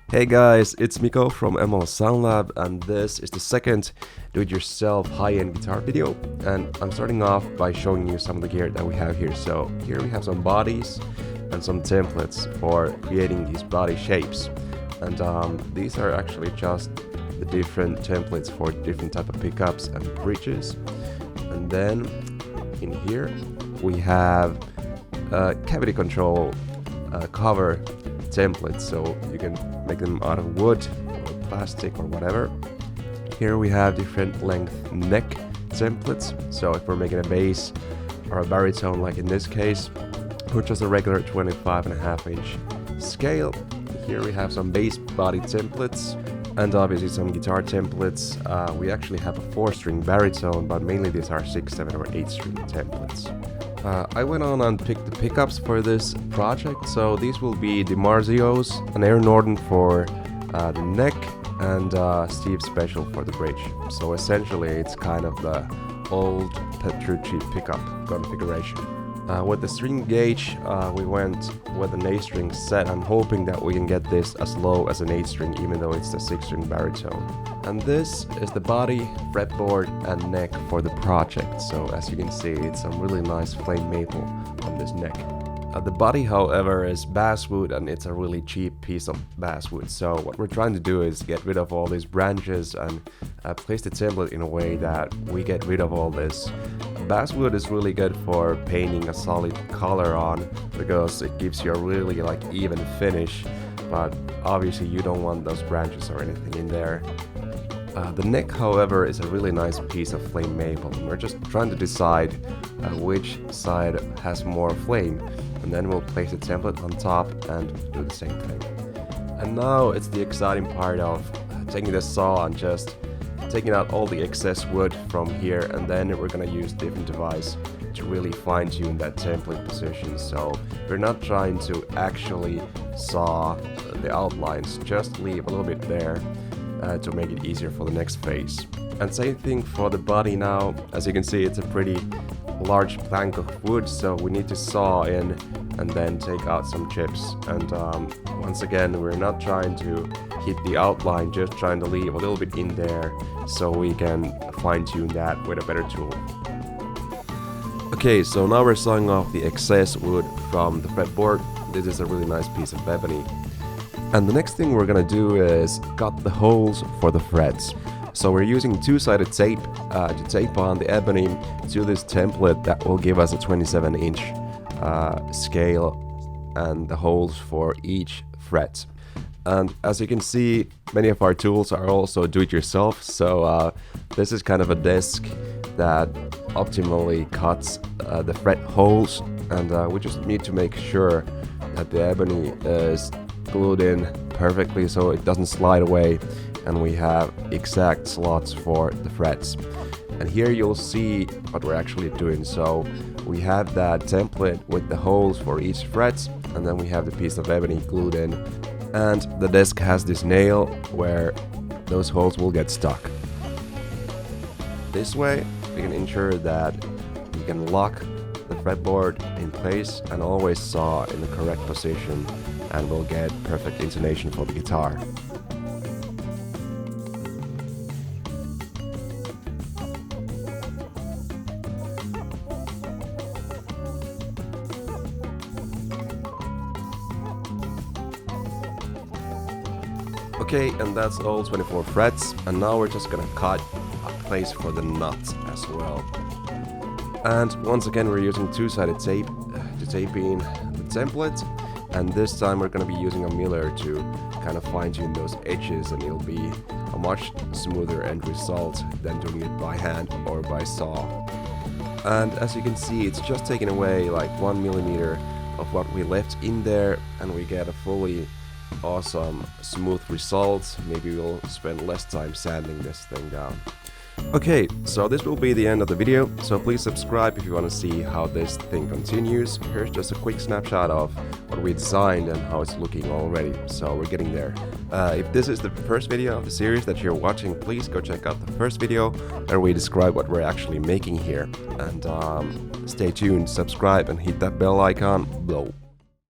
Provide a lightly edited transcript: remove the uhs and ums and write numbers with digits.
Hey guys, it's Miko from ML Sound Lab, and this is the second do-it-yourself high-end guitar video. And I'm starting off by showing you some of the gear that we have here. So here we have some bodies and some templates for creating these body shapes. And these are actually just the different templates for different type of pickups and bridges. And then in here we have cavity control cover templates, so you can make them out of wood or plastic or whatever. Here we have different length neck templates, so if we're making a bass or a baritone, like in this case, or just a regular 25.5" scale. Here we have some bass body templates and obviously some guitar templates. We actually have a 4-string baritone, but mainly these are 6, 7 or 8-string templates. I went on and picked the pickups for this project, so these will be DiMarzios, an Air Norton for the neck, and Steve Special for the bridge. So essentially it's kind of the old Petrucci pickup configuration. With the string gauge, we went with an 8-string set. I'm hoping that we can get this as low as an 8-string, even though it's the 6-string baritone. And this is the body, fretboard and neck for the project. So as you can see, it's some really nice flame maple on this neck. The body, however, is basswood, and it's a really cheap piece of basswood. So what we're trying to do is get rid of all these branches and place the template in a way that we get rid of all this. Basswood is really good for painting a solid color on, because it gives you a really even finish, but obviously you don't want those branches or anything in there. The neck, however, is a really nice piece of flame maple, and we're just trying to decide which side has more flame, and then we'll place the template on top and do the same thing. And now it's the exciting part of taking the saw and just taking out all the excess wood from here, and then we're gonna use different device to really fine-tune that template position. So we're not trying to actually saw the outlines, just leave a little bit there to make it easier for the next phase. And same thing for the body now. As you can see, it's a pretty large plank of wood, so we need to saw in and then take out some chips. And once again, we're not trying to hit the outline, just trying to leave a little bit in there so we can fine-tune that with a better tool. Okay, so now we're sawing off the excess wood from the fretboard. This is a really nice piece of ebony. And the next thing we're gonna do is cut the holes for the frets. So we're using two-sided tape to tape on the ebony to this template that will give us a 27" scale and the holes for each fret. And as you can see, many of our tools are also do-it-yourself, so this is kind of a disc that optimally cuts the fret holes, and we just need to make sure that the ebony is glued in perfectly so it doesn't slide away, and we have exact slots for the frets. And here you'll see what we're actually doing. So we have that template with the holes for each fret, and then we have the piece of ebony glued in, and the disc has this nail where those holes will get stuck. This way we can ensure that we can lock the fretboard in place and always saw in the correct position, and we'll get perfect intonation for the guitar. Okay, and that's all 24 frets, and now we're just gonna cut a place for the nut as well. And once again, we're using two-sided tape to tape in the template, and this time we're gonna be using a miller to kind of fine-tune those edges, and it'll be a much smoother end result than doing it by hand or by saw. And as you can see, it's just taking away like 1mm of what we left in there, and we get a fully awesome smooth result. Maybe we'll spend less time sanding this thing down. Okay, so this will be the end of the video, so please subscribe if you want to see how this thing continues. Here's just a quick snapshot of what we designed and how it's looking already, so we're getting there. If this is the first video of the series that you're watching, please go check out the first video where we describe what we're actually making here. And stay tuned, subscribe and hit that bell icon below.